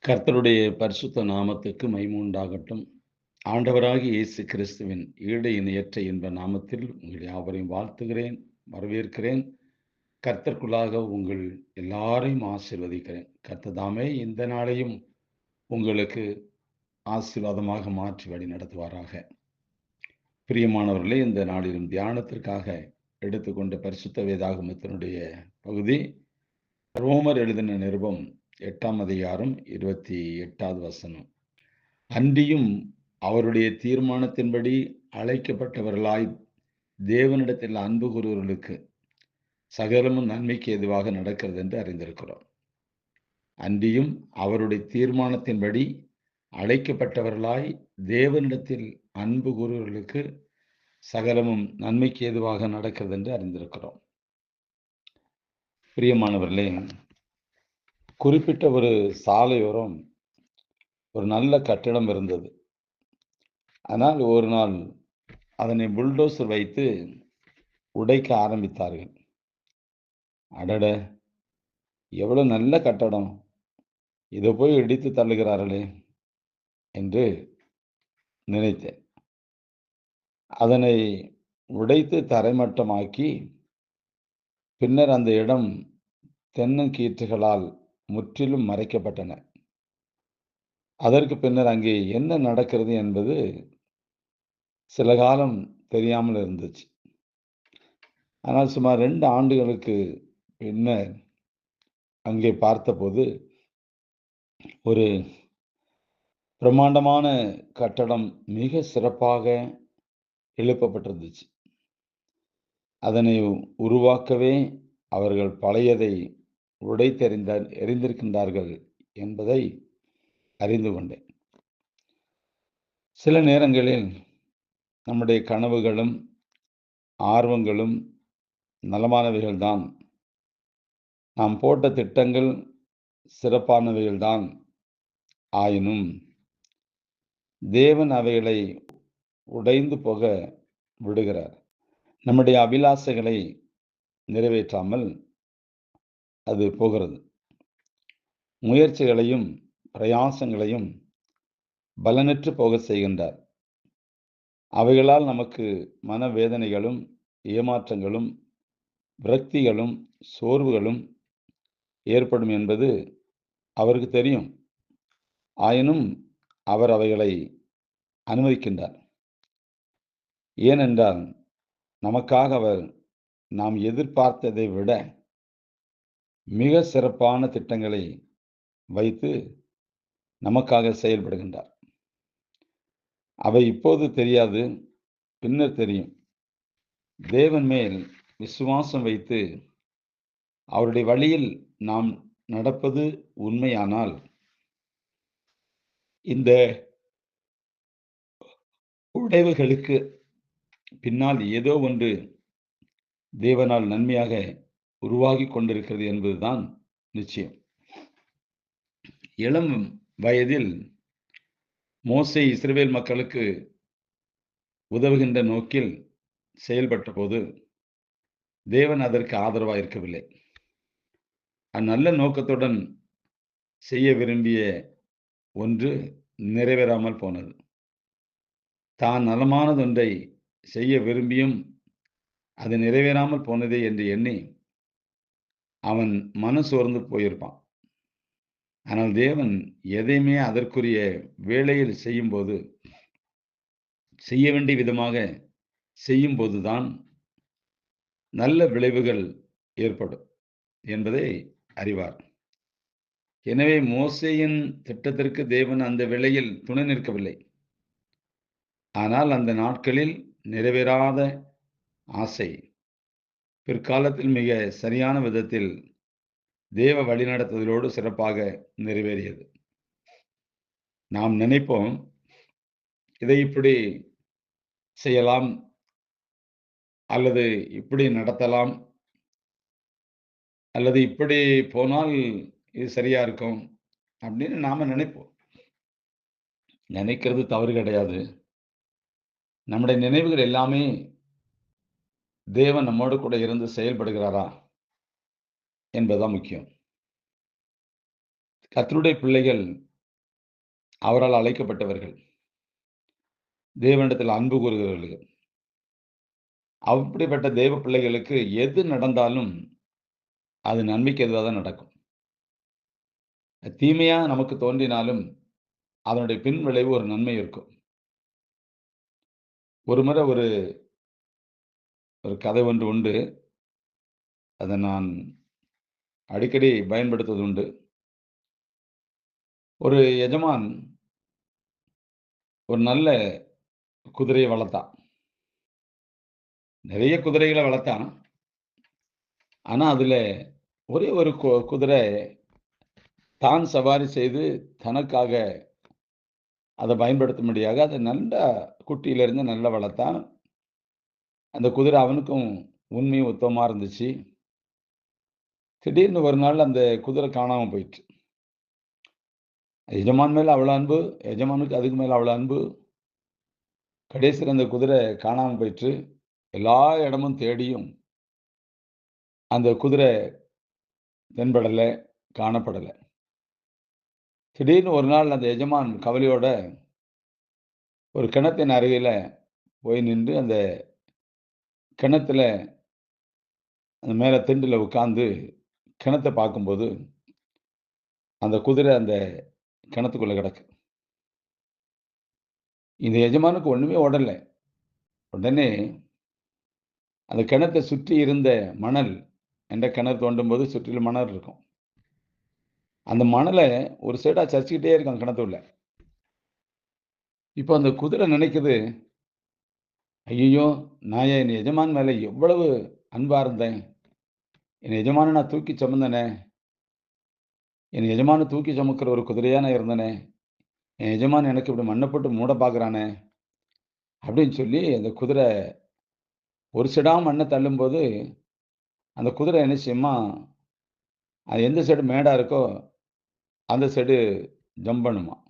கர்த்தருடைய பரிசுத்த நாமத்துக்கு மகிமை உண்டாகட்டும். ஆண்டவராகிய இயேசு கிறிஸ்துவின் ஈடு இணையற்ற இன்ப நாமத்தில் உங்கள் யாவரையும் வாழ்த்துகிறேன், வரவேற்கிறேன். கர்த்தருக்குள்ளாக உங்கள் எல்லாரையும் ஆசீர்வதிக்கிறேன். கர்த்தர் தாமே இந்த நாளையும் உங்களுக்கு ஆசீர்வாதமாக மாற்றி வழி நடத்துவாராக. பிரியமானவர்களே, இந்த நாளிலும் தியானத்திற்காக எடுத்துக்கொண்ட பரிசுத்த வேதாகமத்தினுடைய பகுதி ரோமர் எழுதின நிருபம் 8ஆம் அதிகாரம் 28வது வசனம். அன்றியும் அவருடைய தீர்மானத்தின்படி அழைக்கப்பட்டவர்களாய் தேவனிடத்தில் அன்பு கூறுவர்களுக்கு சகலமும் நன்மைக்கு ஏதுவாக நடக்கிறது என்று அறிந்திருக்கிறோம். அன்றியும் அவருடைய தீர்மானத்தின்படி அழைக்கப்பட்டவர்களாய் தேவனிடத்தில் அன்பு கூறுவர்களுக்கு சகலமும் நன்மைக்கு ஏதுவாக நடக்கிறது என்று அறிந்திருக்கிறோம். பிரியமானவர்களே, குறிப்பிட்ட ஒரு சாலையோரம் ஒரு நல்ல கட்டிடம் இருந்தது. ஆனால் ஒரு நாள் அதனை புல்டோசர் வைத்து உடைக்க ஆரம்பித்தார்கள். அடட, எவ்வளவு நல்ல கட்டடம், இதை போய் இடித்து தள்ளுகிறார்களே என்று நினைத்தேன். அதனை உடைத்து தரைமட்டமாக்கி பின்னர் அந்த இடம் தென்னங்கீற்றுகளால் முற்றிலும் மறைக்கப்பட்டன. அதற்கு பின்னர் அங்கே என்ன நடக்கிறது என்பது சில காலம் தெரியாமல் இருந்துச்சு. ஆனால் சுமார் 2 ஆண்டுகளுக்கு பின்னர் அங்கே பார்த்தபோது ஒரு பிரம்மாண்டமான கட்டடம் மிக சிறப்பாக எழுப்பப்பட்டிருந்துச்சு. அதனை உருவாக்கவே அவர்கள் பழையதை எறிந்திருக்கின்றார்கள் என்பதை அறிந்து கொண்டேன். சில நேரங்களில் நம்முடைய கனவுகளும் ஆர்வங்களும் நலமானவைகள்தான், நாம் போட்ட திட்டங்கள் சிறப்பானவைகள்தான். ஆயினும் தேவன் அவைகளை உடைந்து போக விடுகிறார். நம்முடைய அபிலாசைகளை நிறைவேற்றாமல் அது போகிறது. முயற்சிகளையும் பிரயாசங்களையும் பலனற்று போக செய்கின்றார். அவைகளால் நமக்கு மனவேதனைகளும் ஏமாற்றங்களும் விரக்திகளும் சோர்வுகளும் ஏற்படும் என்பது அவருக்கு தெரியும். ஆயினும் அவர் அவைகளை அனுமதிக்கின்றார். ஏனென்றால் நமக்காக அவர் நாம் எதிர்பார்த்ததை விட மிக சிறப்பான திட்டங்களை வைத்து நமக்காக செயல்படுகின்றார். அவை இப்போது தெரியாது, பின்னர் தெரியும். தேவன் மேல் விசுவாசம் வைத்து அவருடைய வழியில் நாம் நடப்பது உண்மையானால் இந்த உடைவுகளுக்கு பின்னால் ஏதோ ஒன்று தேவனால் நன்மையாக உருவாகி கொண்டிருக்கிறது என்பதுதான் நிச்சயம். இளம் வயதில் மோசே இஸ்ரவேல் மக்களுக்கு உதவுகின்ற நோக்கில் செயல்பட்ட போது தேவன் அதற்கு ஆதரவாக இருக்கவில்லை. அந்நல்ல நோக்கத்துடன் செய்ய விரும்பிய ஒன்று நிறைவேறாமல் போனது. தான் நலமானதொன்றை செய்ய விரும்பியும் அது நிறைவேறாமல் போனதே என்று எண்ணி அவன் மனசோர்ந்து போயிருப்பான். ஆனால் தேவன் எதையுமே அதற்குரிய வேளையில் செய்யும்போது, செய்ய வேண்டிய விதமாக செய்யும் போதுதான் நல்ல விளைவுகள் ஏற்படும் என்பதை அறிவார். எனவே மோசேயின் திட்டத்திற்கு தேவன் அந்த வேளையில் துணை நிற்கவில்லை. ஆனால் அந்த நாட்களில் நிறைவேறாத ஆசை பிற்காலத்தில் மிக சரியான விதத்தில் தேவ வழிநடத்துதலோடு சிறப்பாக நிறைவேறியது. நாம் நினைப்போம், இதை இப்படி செய்யலாம் அல்லது இப்படி நடத்தலாம் அல்லது இப்படி போனால் இது சரியா இருக்கும் அப்படின்னு நாம நினைப்போம். நினைக்கிறது தவறு கிடையாது. நம்முடைய நினைவுகள் எல்லாமே தேவன் நம்மோடு கூட இருந்து செயல்படுகிறாரா என்பதுதான் முக்கியம். கர்த்தருடைய பிள்ளைகள் அவரால் அழைக்கப்பட்டவர்கள், தேவனிடத்தில் அன்பு கூறுகிறவர்கள். அப்படிப்பட்ட தேவ பிள்ளைகளுக்கு எது நடந்தாலும் அது நன்மைக்கு எதுவாக தான் நடக்கும். தீமையா நமக்கு தோன்றினாலும் அதனுடைய பின் விளைவு ஒரு நன்மை இருக்கும். ஒரு முறை ஒரு ஒரு கதை ஒன்று உண்டு. அதை நான் அடிக்கடி பயன்படுத்துவது உண்டு. ஒரு எஜமான் ஒரு நல்ல குதிரையை வளர்த்தான். நிறைய குதிரைகளை வளர்த்தான். ஆனா அதுல ஒரே ஒரு குதிரை தான் சவாரி செய்து தனக்காக அதை பயன்படுத்தும்படியாக அதை நல்லா குட்டியிலிருந்து நல்லா வளர்த்தான். அந்த குதிரை அவனுக்கும் உண்மையும் உத்தமமா இருந்துச்சு. திடீர்னு ஒரு நாள் அந்த குதிரை காணாம போயிடுச்சு. எஜமான் மேல அவ்வளோ அன்பு, எஜமானுக்கு அதுக்கு மேல அவ்வளோ அன்பு. கடைசியில அந்த குதிரை காணாம போயிற்று. எல்லா இடமும் தேடியும் அந்த குதிரை தென்படல, காணப்படல. திடீர்னு ஒரு நாள் அந்த எஜமான் கவலையோட ஒரு கிணத்தின் அருகில போய் நின்று அந்த கிணத்துல அந்த மேல திண்டுல உட்கார்ந்து கிணத்த பார்க்கும்போது, அந்த குதிரை அந்த கிணத்துக்குள்ள கிடக்கு. இந்த எஜமானுக்கு ஒண்ணுமே ஓடல. உடனே அந்த கிணத்த சுற்றி இருந்த மணல், எந்த கிணறு தோண்டும்போது சுற்றிலும் மணல் இருக்கும். அந்த மணல ஒரு சைடா சரிச்சுக்கிட்டே இருக்கான் கிணத்துக்குள்ள. இப்போ அந்த குதிரை நினைக்குது, ஐயையோ! நான் என் எஜமான் மேல எவ்வளவு அன்பா இருந்தேன். என் எஜமான நான் தூக்கி சுமந்தேனே! என் எஜமான தூக்கி சுமக்கிற ஒரு குதிரையா நான் இருந்தேனே! என் எஜமான் எனக்கு இப்படி மண்ண போட்டு மூட பார்க்குறானே! அப்படின்னு சொல்லி அந்த குதிரை ஒரு சைடா மண்ண தள்ளும்போது, அந்த குதிரை என்ன செய்யுமா, அது எந்த சைடு மேடா இருக்கோ, அந்த சைடு ஜம்ப் பண்ணுமாம்.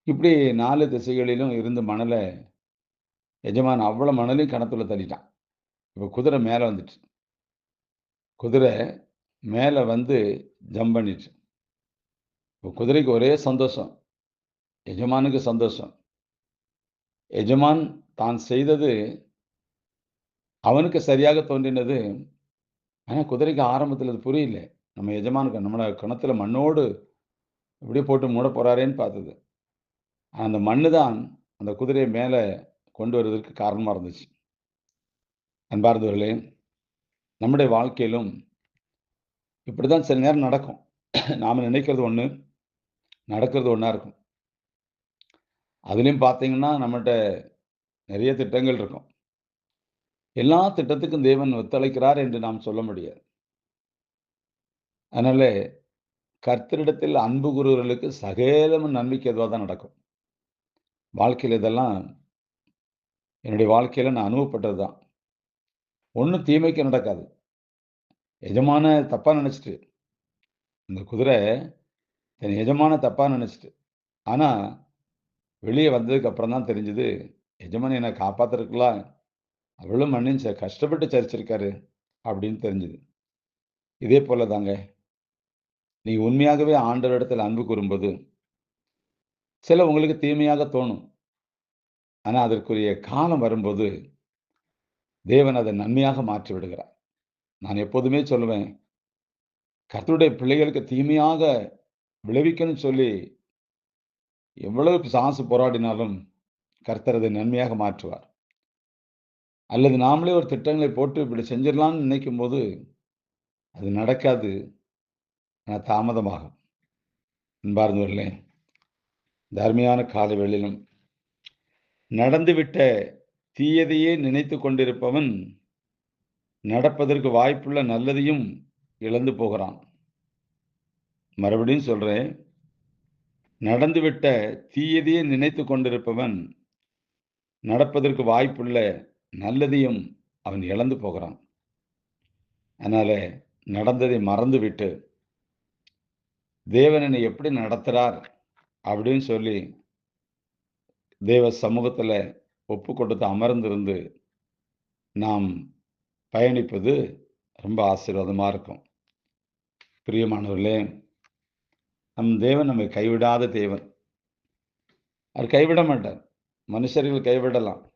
இப்படி 4 திசைகளிலும் இருந்த மணல எஜமான் அவ்வளோ மணலையும் கிணத்துள்ள தள்ளிட்டான். இப்ப குதிரை மேல வந்துச்சு. குதிரை மேல வந்து ஜம்ப் பண்ணிச்சு. இப்ப குதிரைக்கு ஒரே சந்தோஷம். எஜமானுக்கு சந்தோஷம். எஜமான் தான் செய்தது அவனுக்கு சரியாக தோன்றினது. ஆனா குதிரைக்கு ஆரம்பத்தில அது புரியல. நம்ம எஜமானுக்கு நம்மள கிணத்துல மண்ணோடு இப்படியே போட்டு மூட போறாரேன்னு பார்த்தது. அந்த மண்ணு தான் அந்த குதிரைய மேல கொண்டு வருவதற்கு காரணமா இருந்துச்சு. அன்பார்ந்தவர்களே, நம்முடைய வாழ்க்கையிலும் இப்படித்தான் சில நேரம் நடக்கும். நாம நினைக்கிறது ஒண்ணு, நடக்கிறது ஒண்ணா இருக்கும். அதிலயும் பார்த்தீங்கன்னா, நம்மட்ட நிறைய திட்டங்கள் இருக்கும். எல்லா திட்டத்துக்கும் தேவன் ஒத்துழைக்கிறார் என்று நாம் சொல்ல முடியாது. அதனால கர்த்தரிடத்தில் அன்பு கூறுகிறவர்களுக்கு சகலமும் நன்மைக்கு ஏதுவா தான் நடக்கும். வாழ்க்கையில இதெல்லாம் என்னுடைய வாழ்க்கையில நான் அனுபவப்பட்டது தான். ஒண்ணும் தீமைக்கு நடக்காது. எஜமான தப்பா நெனச்சுட்டு, இந்த குதிரை தன் எஜமான தப்பா நெனச்சுட்டு. ஆனா, வெளிய வந்ததுக்கு அப்புறம் தான் தெரிஞ்சது, எஜமான் என்ன காப்பாத்துறதுக்குலாம் அவ்வளோ மன்னிச்சு கஷ்டப்பட்டு சரிச்சிருக்காரு அப்படின்னு தெரிஞ்சது. இதே போல தாங்க. நீங்க உண்மையாகவே ஆண்டவரிடத்தில் அன்பு கூறும்போது, சில உங்களுக்கு தீமையாக தோணும். ஆனா, அதற்குரிய காலம் வரும்போது, தேவன் அதை நன்மையாக மாற்றி விடுகிறார். நான் எப்போதுமே சொல்லுவேன், கர்த்தருடைய பிள்ளைகளுக்கு தீமையாக விளைவிக்கணும்னு சொல்லி எவ்வளவு பிசாசு போராடினாலும், கர்த்தர் அதை நன்மையாக மாற்றுவார். அல்லது நாமளே ஒரு திட்டங்களை போட்டு இப்படி செஞ்சிடலாம்னு நினைக்கும்போது, அது நடக்காது. ஆனா தாமதமாகும். அன்பார்ந்தவர்களே, இந்த அருமையான காலை வேளையிலும் நடந்துவிட்ட தீயதையே நினைத்துக் கொண்டிருப்பவன், நடப்பதற்கு வாய்ப்புள்ள நல்லதையும் இழந்து போகிறான். மறுபடியும் சொல்றேன். நடந்துவிட்ட தீயதையே நினைத்துக் கொண்டிருப்பவன், நடப்பதற்கு வாய்ப்புள்ள நல்லதையும் அவன் இழந்து போகிறான். அதனால நடந்ததை மறந்துவிட்டு, தேவன் என்னை எப்படி நடத்துறார் அப்படின்னு சொல்லி, தேவ சமூகத்துல ஒப்பு கொடுத்து அமர்ந்திருந்து, நாம் பயணிப்பது ரொம்ப ஆசீர்வாதமா இருக்கும். பிரியமானவர்களே, நம் தேவன் நம்மை கைவிடாத தேவன். அவர் கைவிட மாட்டார். மனுஷர்கள் கைவிடலாம்.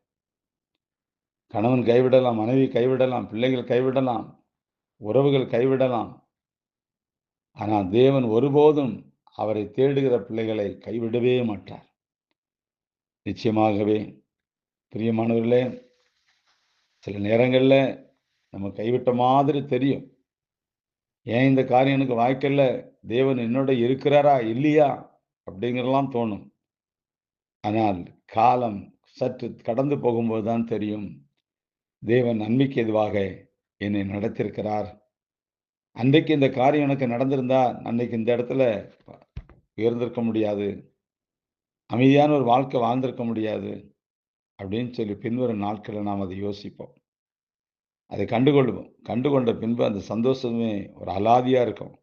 கணவன் கைவிடலாம், மனைவி கைவிடலாம், பிள்ளைகள் கைவிடலாம், உறவுகள் கைவிடலாம். ஆனால் தேவன் ஒருபோதும் அவரை தேடுகிற பிள்ளைகளை கைவிடவே மாட்டார். நிச்சயமாகவே பிரியமானவர்களே, சில நேரங்கள்ல நம்ம கைவிட்ட மாதிரி தெரியும். ஏன் இந்த காரியம் எனக்கு வாய்க்கல? தேவன் என்னோட இருக்கிறாரா? இல்லையா? அப்படிங்கிறதெல்லாம் தோணும். ஆனால் காலம் சற்று கடந்து போகும்போது தான் தெரியும். தேவன் நன்மைக்கு எதுவாக என்னை நடத்தியிருக்கிறார். அன்றைக்கு இந்த காரியம் எனக்கு நடந்திருந்தா, அன்னைக்கு இந்த இடத்துல உயர்ந்திருக்க முடியாது. அமைதியான ஒரு வாழ்க்கை வாழ்ந்திருக்க முடியாது. அப்படின்னு சொல்லி பின்வரும் நாட்கள்ல நாம் அதை யோசிப்போம். அதை கண்டுகொள்வோம். கண்டுகொண்ட பின்பு அந்த சந்தோஷமே ஒரு அலாதியா இருக்கும்.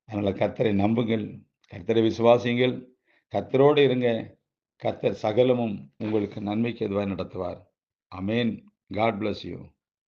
அதனால கர்த்தரை நம்புங்கள். கர்த்தரை விசுவாசியுங்கள். கர்த்தரோடு இருங்க. கர்த்தர் சகலமும் உங்களுக்கு நன்மைக்கு எதுவாய் நடத்துவார். ஆமென். God bless you.